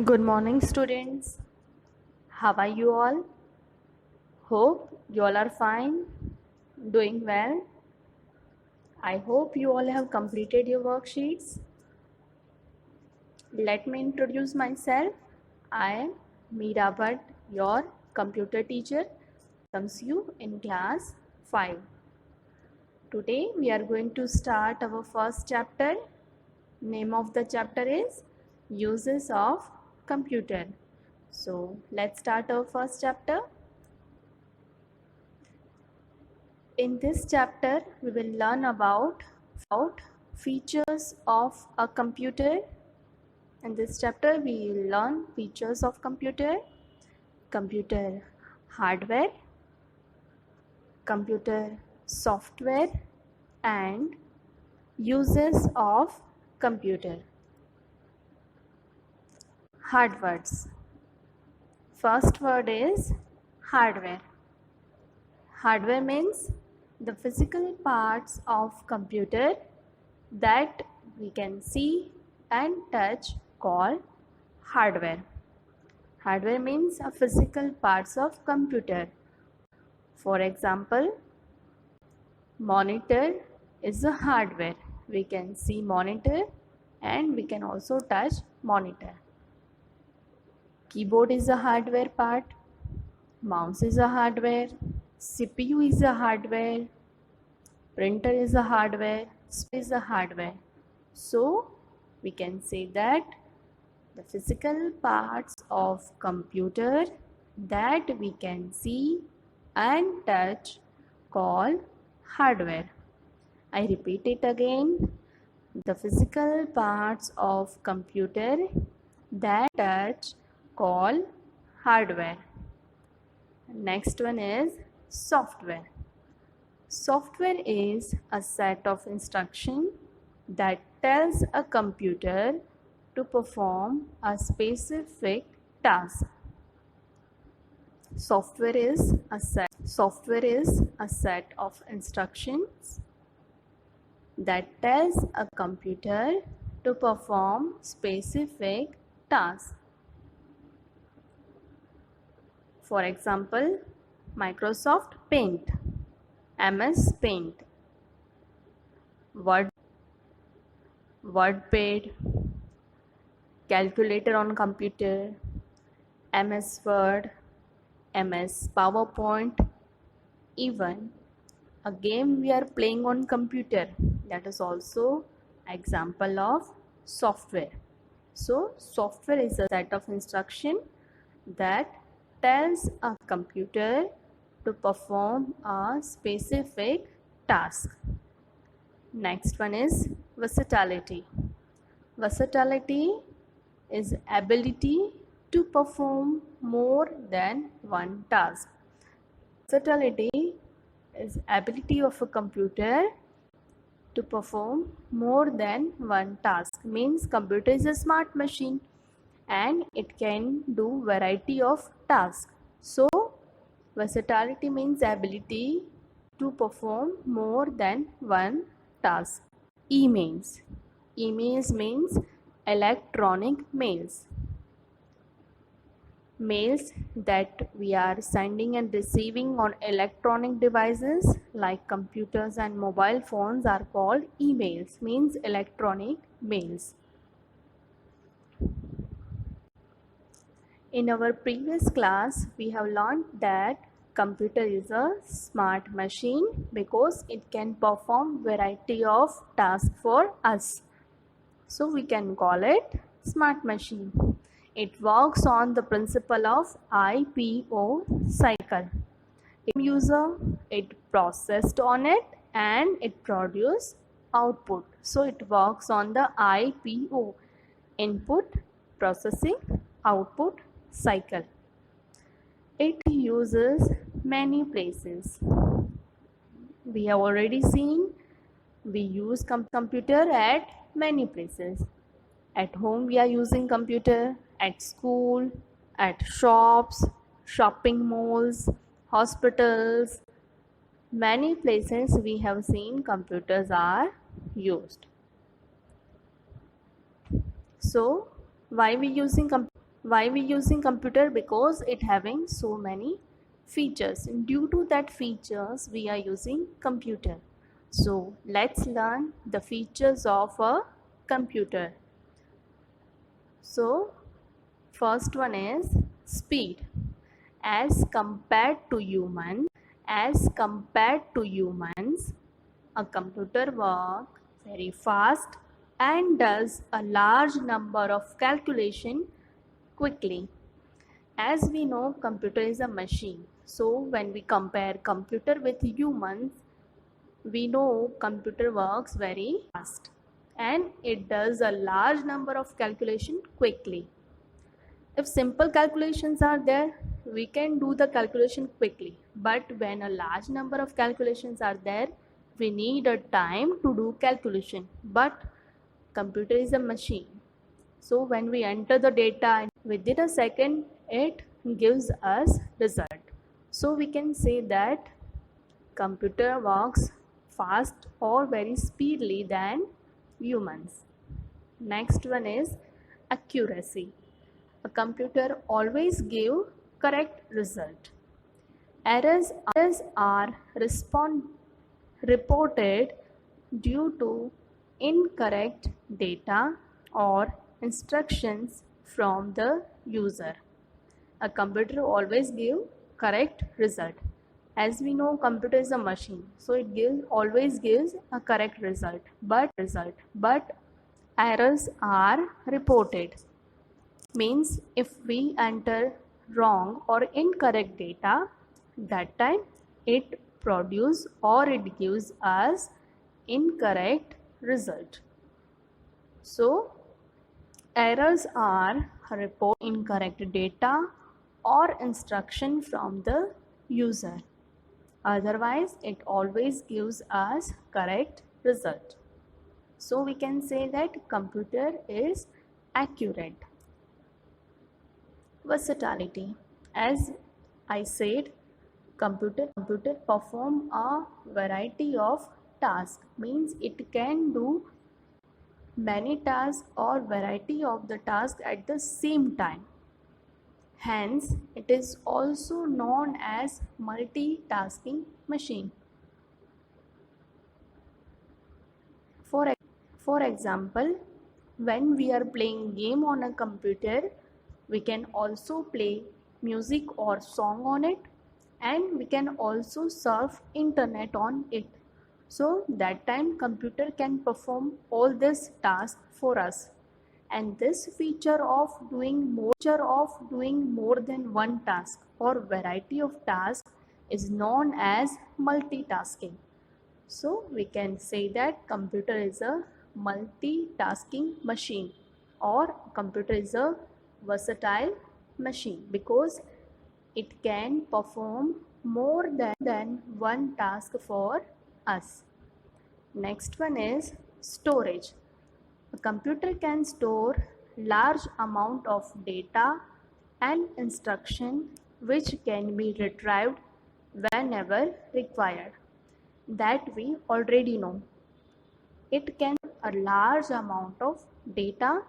Good morning, students. How are you all? Hope you all are fine, doing well. I hope you all have completed your worksheets. Let me introduce myself. I am Meera Bhatt, your computer teacher, comes you in class 5. Today we are going to start our first chapter. Name of the chapter is Uses of Computer. So let's start our first chapter. In this chapter, we will learn about features of a computer. In this chapter, we will learn features of computer hardware, computer software, and uses of computer. Hard words. First word is hardware. Hardware means the physical parts of computer that we can see and touch called hardware. Hardware means a physical parts of computer. For example, monitor is a hardware. We can see monitor and we can also touch monitor. Keyboard is a hardware part. Mouse is a hardware. CPU is a hardware. Printer is a hardware. Is a hardware. So we can say that the physical parts of computer that we can see and touch called hardware. I repeat it again. The physical parts of computer that touch called hardware. Next one is software. Software is a set of instructions that tells a computer to perform a specific task. Software is a set of instructions that tells a computer to perform specific task. For example, Microsoft Paint, MS Paint, WordPad, calculator on computer, MS Word, MS PowerPoint, even a game we are playing on computer, that is also example of software. So software is a set of instruction that tells a computer to perform a specific task. Next one is versatility. Versatility is ability to perform more than one task. Versatility is ability of a computer to perform more than one task. Means computer is a smart machine and it can do variety of tasks. So versatility means ability to perform more than one task. Emails. Emails means electronic mails. Mails that we are sending and receiving on electronic devices like computers and mobile phones are called emails, means electronic mails. In our previous class, we have learned that computer is a smart machine because it can perform variety of tasks for us. So we can call it smart machine. It works on the principle of IPO cycle. User, it processed on it and it produce output. So it works on the IPO, input, processing, output cycle. It uses many places. We have already seen we use computer at many places. At home we are using computer, at school, at shops, shopping malls, hospitals. Many places we have seen computers are used. So why we using Why we using computer? Because it having so many features, and due to that features we are using computer. So let's learn the features of a computer. So first one is speed. As compared to humans, a computer works very fast and does a large number of calculation quickly. As we know, computer is a machine. So when we compare computer with humans, we know computer works very fast and it does a large number of calculation quickly. If simple calculations are there, we can do the calculation quickly. But when a large number of calculations are there, we need a time to do calculation. But computer is a machine. So when we enter the data, within a second, it gives us result. So we can say that computer works fast or very speedily than humans. Next one is accuracy. A computer always give correct result. Errors are reported due to incorrect data or instructions from the user. A computer always give correct result. As we know, computer is a machine, so it always gives a correct result. But errors are reported. Means if we enter wrong or incorrect data, that time it produce or it gives us incorrect result. So errors are report incorrect data or instruction from the user. Otherwise, it always gives us correct result. So we can say that computer is accurate. Versatility. As I said, computer perform a variety of tasks. Means it can do many tasks or variety of the tasks at the same time. Hence, it is also known as multitasking machine. For example, when we are playing game on a computer, we can also play music or song on it, and we can also surf internet on it. So that time computer can perform all this task for us. And this feature of doing more than one task or variety of tasks is known as multitasking. So we can say that computer is a multitasking machine, or computer is a versatile machine because it can perform more than one task for us. Next one is storage. A computer can store large amount of data and instruction which can be retrieved whenever required. That we already know. It can a large amount of data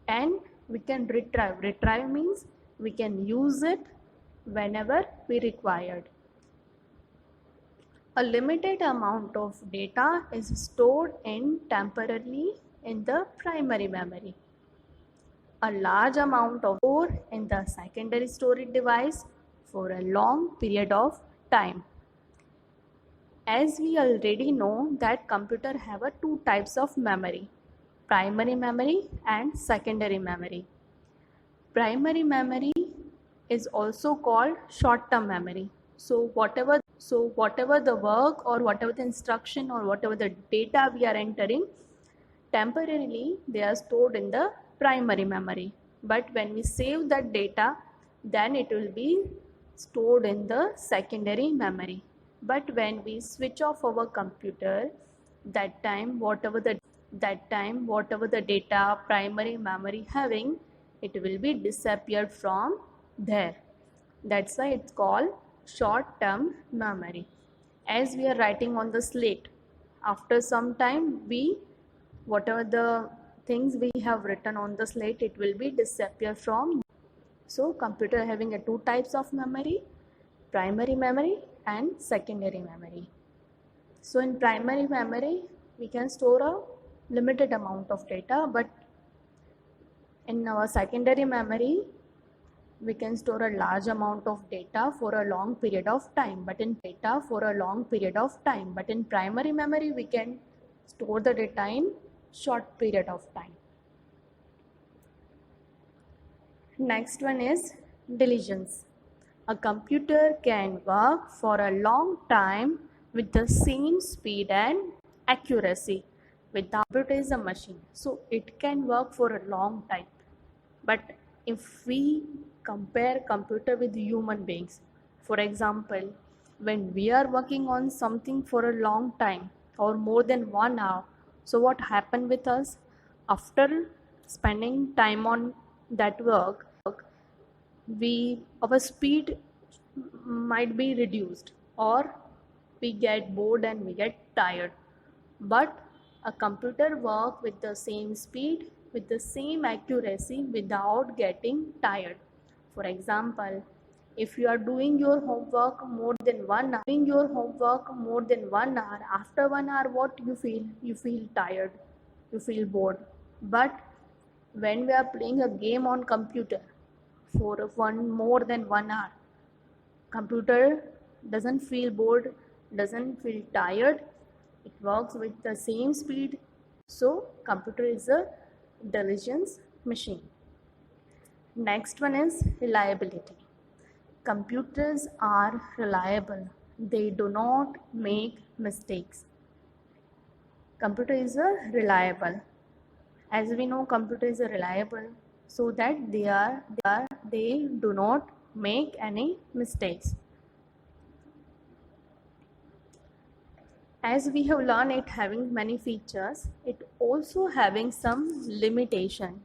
and we can retrieve. Retrieve means we can use it whenever we required. A limited amount of data is stored temporarily in the primary memory. A large amount of stored in the secondary storage device for a long period of time. As we already know that computer have two types of memory, primary memory and secondary memory. Primary memory is also called short-term memory. So whatever the work or whatever the instruction or whatever the data we are entering, temporarily they are stored in the primary memory. But when we save that data, then it will be stored in the secondary memory. But when we switch off our computer, that time whatever the data primary memory having, it will be disappeared from there. That's why it's called short term memory. As we are writing on the slate, after some time whatever the things we have written on the slate, it will be disappear from. So computer having a two types of memory, primary memory and secondary memory. So in primary memory, we can store a limited amount of data, but in our secondary memory, we can store a large amount of data for a long period of time. But in primary memory, we can store the data in short period of time. Next one is diligence. A computer can work for a long time with the same speed and accuracy. Without computer is a machine, so it can work for a long time. But if we compare computer with human beings, for example, when we are working on something for a long time or more than 1 hour, so what happened with us? After spending time on that work, our speed might be reduced, or we get bored and we get tired. But a computer work with the same speed, with the same accuracy, without getting tired. For example, if you are doing your homework more than 1 hour, after 1 hour, what you feel? You feel tired, you feel bored. But when we are playing a game on computer for more than 1 hour, computer doesn't feel bored, doesn't feel tired. It works with the same speed. So computer is a diligence machine. Next one is reliability. Computers are reliable. They do not make mistakes. Computer is a reliable. As we know, computer is a reliable, so that they do not make any mistakes. As we have learned, it having many features, it also having some limitation.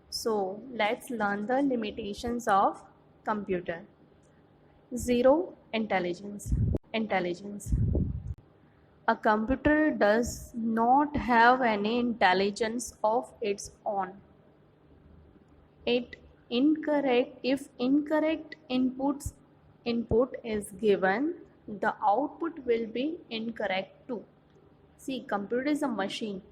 So let's learn the limitations of computer. Zero intelligence. A computer does not have any intelligence of its own. If incorrect input is given, the output will be incorrect too. See, computer is a machine.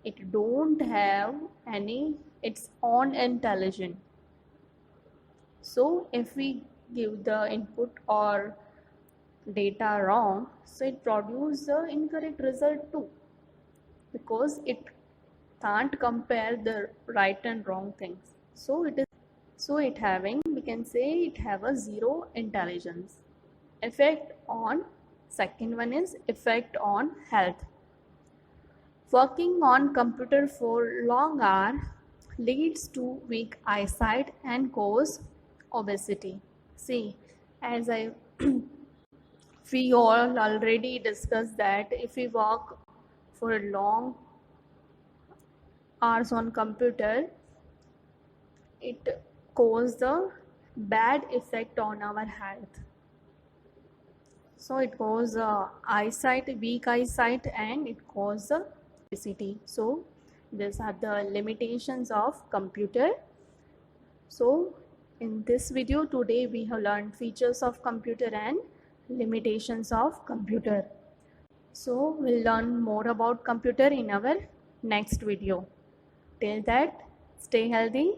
It don't have any its own intelligence. So if we give the input or data wrong, so it produces the incorrect result too, because it can't compare the right and wrong things. So we can say it have a zero intelligence. Second one is effect on health. Working on computer for long hours leads to weak eyesight and cause obesity. See, as we all already discussed that if we work for long hours on computer, it causes the bad effect on our health. So it causes weak eyesight, and it causes obesity. So these are the limitations of computer. So in this video today, we have learned features of computer and limitations of computer. So we'll learn more about computer in our next video. Till that, stay healthy,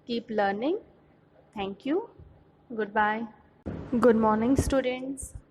keep learning. Thank you. Goodbye. Good morning, students.